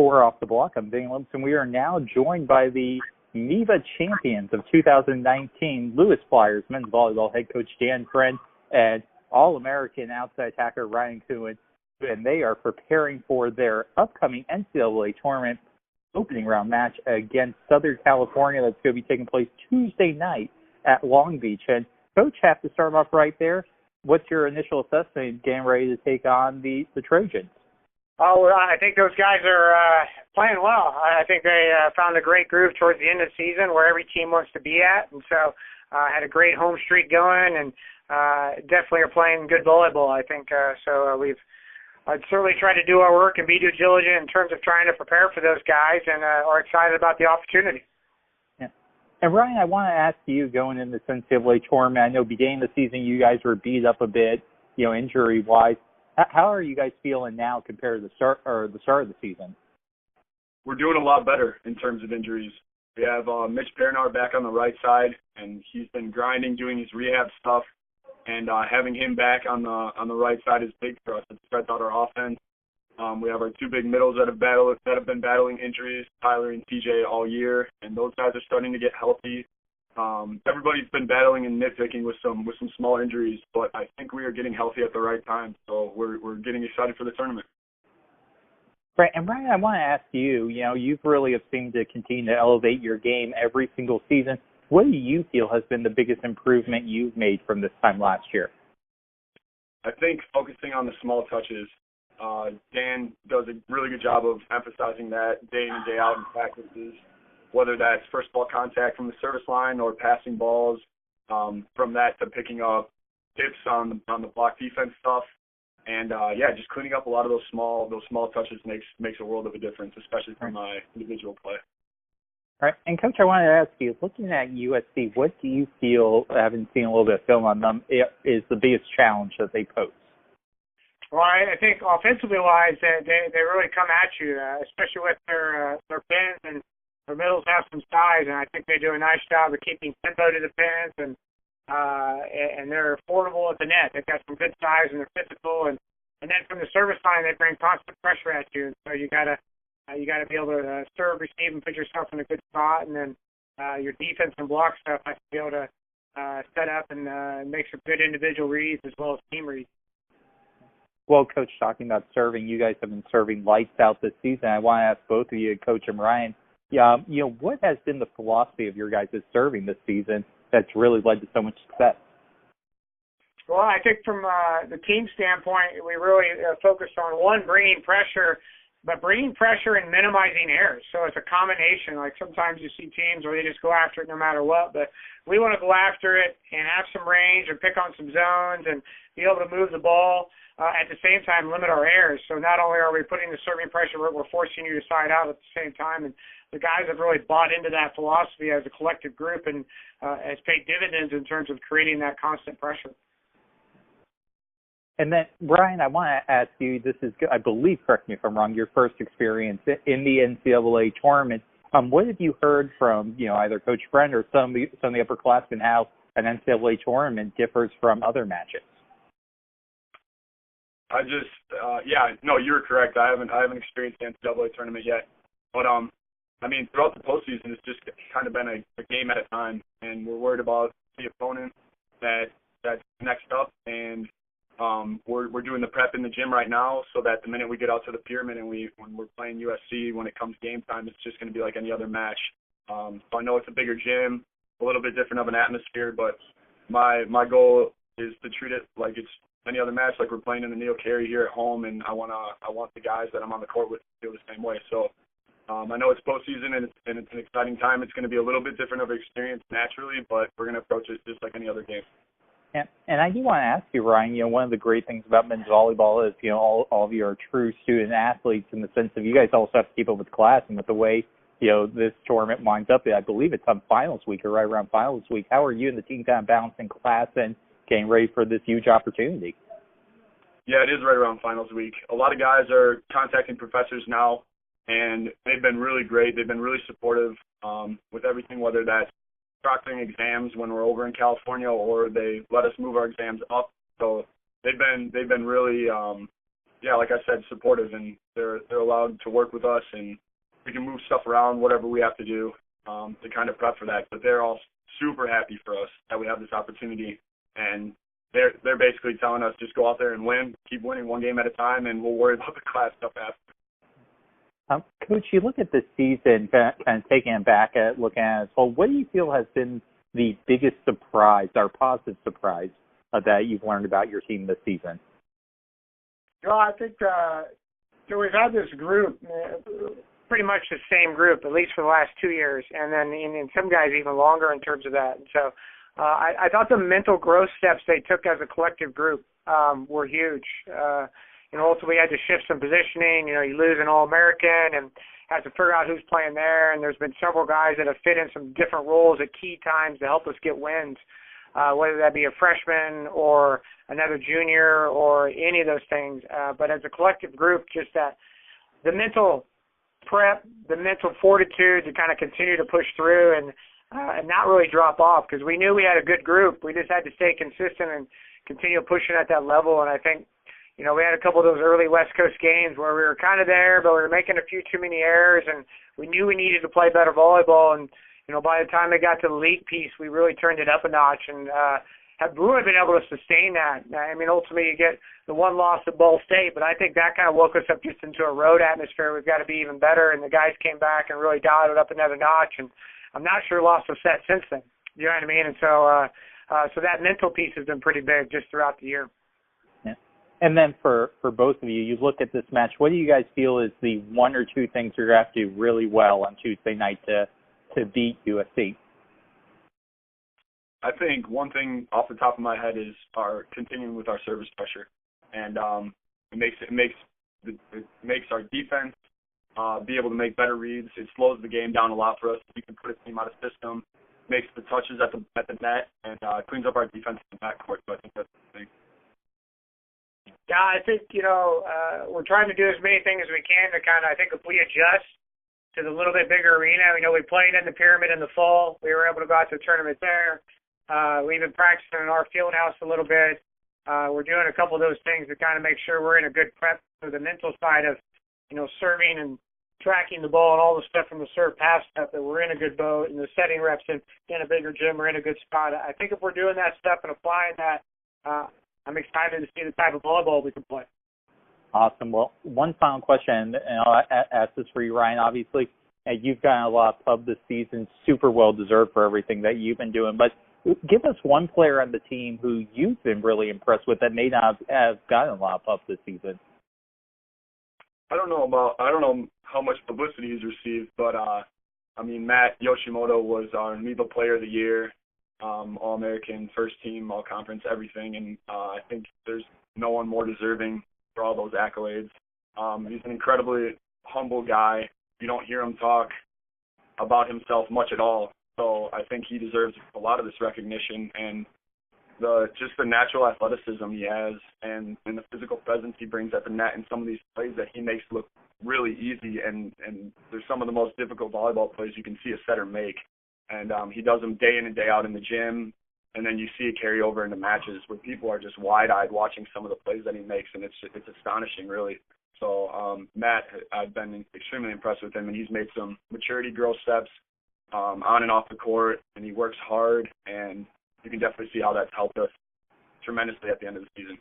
4 Off the Block. I'm Dane Limpson. We are now joined by the MIVA champions of 2019, Lewis Flyers men's volleyball head coach Dan Friend and All-American outside attacker Ryan Coenen. And they are preparing for their upcoming NCAA Tournament opening round match against Southern California. That's going to be taking place Tuesday night at Long Beach. And Coach, have to start off right there. What's your initial assessment getting ready to take on the Trojans? Oh, I think those guys are playing well. I think they found a great groove towards the end of the season where every team wants to be at. And so had a great home streak going and definitely are playing good volleyball, I think. I'd certainly try to do our work and be due diligent in terms of trying to prepare for those guys and are excited about the opportunity. Yeah. And Ryan, I want to ask you, going into the NCAA tournament, I know beginning of the season you guys were beat up a bit, injury-wise. How are you guys feeling now compared to the start of the season? We're doing a lot better in terms of injuries. We have Mitch Bernard back on the right side, and he's been grinding, doing his rehab stuff. And having him back on the right side is big for us. It spreads out our offense. We have our two big middles that have been battling injuries, Tyler and TJ, all year, and those guys are starting to get healthy. Everybody's been battling and nitpicking with some small injuries, but I think we are getting healthy at the right time. So we're getting excited for the tournament. Right, and Ryan, I want to ask you. You've really have seemed to continue to elevate your game every single season. What do you feel has been the biggest improvement you've made from this time last year? I think focusing on the small touches. Dan does a really good job of emphasizing that day in and day out in practices, whether that's first ball contact from the service line or passing balls, from that to picking up tips on the block defense stuff. And, just cleaning up a lot of those small touches makes a world of a difference, especially for my individual play. All right. And, Coach, I wanted to ask you, looking at USC, what do you feel, having seen a little bit of film on them, is the biggest challenge that they pose? Well, I think offensively-wise, they really come at you, especially with their pins, and their middles have some size, and I think they do a nice job of keeping tempo to the pins, and they're affordable at the net. They've got some good size, and they're physical, and then from the service line, they bring constant pressure at you, and so you got to be able to serve, receive, and put yourself in a good spot, and then your defense and block stuff has to be able to set up and make some good individual reads as well as team reads. Well, Coach, talking about serving, you guys have been serving lights out this season. I want to ask both of you, Coach and Ryan, what has been the philosophy of your guys' serving this season that's really led to so much success? Well, I think from the team standpoint, we really focused on, one, bringing pressure, but bringing pressure and minimizing errors. So it's a combination. Like sometimes you see teams where they just go after it no matter what, but we want to go after it and have some range and pick on some zones and be able to move the ball. At the same time, limit our errors. So not only are we putting the serving pressure, we're forcing you to side out at the same time. And the guys have really bought into that philosophy as a collective group and has paid dividends in terms of creating that constant pressure. And then, Brian, I want to ask you, this is, I believe, correct me if I'm wrong, your first experience in the NCAA tournament. What have you heard from, either Coach Friend or some of the upperclassmen, how an NCAA tournament differs from other matches? You're correct. I haven't experienced the NCAA tournament yet, but throughout the postseason, it's just kind of been a game at a time, and we're worried about the opponent that's next up, and we're doing the prep in the gym right now, so that the minute we get out to the pyramid and when we're playing USC, when it comes game time, it's just going to be like any other match. So I know it's a bigger gym, a little bit different of an atmosphere, but my goal is to treat it like it's any other match, like we're playing in the Neil Carey here at home, and I want the guys that I'm on the court with to feel the same way. So I know it's postseason and it's an exciting time. It's going to be a little bit different of an experience naturally, but we're going to approach it just like any other game. Yeah, and I do want to ask you, Ryan, one of the great things about men's volleyball is, all of you are true student athletes in the sense of you guys also have to keep up with class, and with the way, this tournament winds up, I believe it's on finals week or right around finals week. How are you and the team kind of balancing class and getting ready for this huge opportunity? Yeah, it is right around finals week. A lot of guys are contacting professors now, and they've been really great. They've been really supportive with everything, whether that's proctoring exams when we're over in California or they let us move our exams up. So they've been really yeah, like I said, supportive, and they're allowed to work with us, and we can move stuff around, whatever we have to do to kind of prep for that. But they're all super happy for us that we have this opportunity, and they're basically telling us just go out there and win, keep winning one game at a time, and we'll worry about the class stuff after. Coach, you look at this season, kind of taking it back at looking at it, well, what do you feel has been the biggest surprise or positive surprise that you've learned about your team this season? Well, I think so we've had this group, pretty much the same group, at least for the last 2 years, and then in some guys even longer in terms of that. And so I thought the mental growth steps they took as a collective group were huge. Ultimately, we had to shift some positioning. You lose an All-American and have to figure out who's playing there. And there's been several guys that have fit in some different roles at key times to help us get wins, whether that be a freshman or another junior or any of those things. But as a collective group, just that the mental prep, the mental fortitude to kind of continue to push through and not really drop off, because we knew we had a good group. We just had to stay consistent and continue pushing at that level. And I think we had a couple of those early West Coast games where we were kind of there, but we were making a few too many errors, and we knew we needed to play better volleyball. And, by the time they got to the league piece, we really turned it up a notch and have really been able to sustain that. I mean, ultimately, you get the one loss at Ball State, but I think that kind of woke us up just into a road atmosphere. We've got to be even better, and the guys came back and really dialed it up another notch, and I'm not sure lost a set since then. You know what I mean? And so that mental piece has been pretty big just throughout the year. And then for both of you, you look at this match, what do you guys feel is the one or two things you're going to have to do really well on Tuesday night to beat USC? I think one thing off the top of my head is continuing with our service pressure. And it makes our defense be able to make better reads. It slows the game down a lot for us. We can put a team out of system, makes the touches at the net, and cleans up our defense in the backcourt. So I think that's the thing. Yeah, I think, we're trying to do as many things as we can to I think if we adjust to the little bit bigger arena, we played in the Pyramid in the fall. We were able to go out to the tournament there. We've been practicing in our field house a little bit. We're doing a couple of those things to kind of make sure we're in a good prep for the mental side of, serving and tracking the ball and all the stuff from the serve pass stuff, that we're in a good boat, and the setting reps in a bigger gym, we're in a good spot. I think if we're doing that stuff and applying that, I'm excited to see the type of volleyball we can play. Awesome. Well, one final question, and I'll ask this for you, Ryan. Obviously, you've gotten a lot of pub this season, super well-deserved for everything that you've been doing. But give us one player on the team who you've been really impressed with that may not have gotten a lot of pub this season. I don't know how much publicity he's received, but Matt Yoshimoto was our NCAA Player of the Year, All-American, first team, all-conference, everything, and I think there's no one more deserving for all those accolades. He's an incredibly humble guy. You don't hear him talk about himself much at all, so I think he deserves a lot of this recognition, and just the natural athleticism he has and the physical presence he brings at the net, and some of these plays that he makes look really easy, and they're some of the most difficult volleyball plays you can see a setter make. And he does them day in and day out in the gym, and then you see it carry over into matches where people are just wide-eyed watching some of the plays that he makes, and it's astonishing, really. So Matt, I've been extremely impressed with him, and he's made some maturity growth steps on and off the court, and he works hard, and you can definitely see how that's helped us tremendously at the end of the season.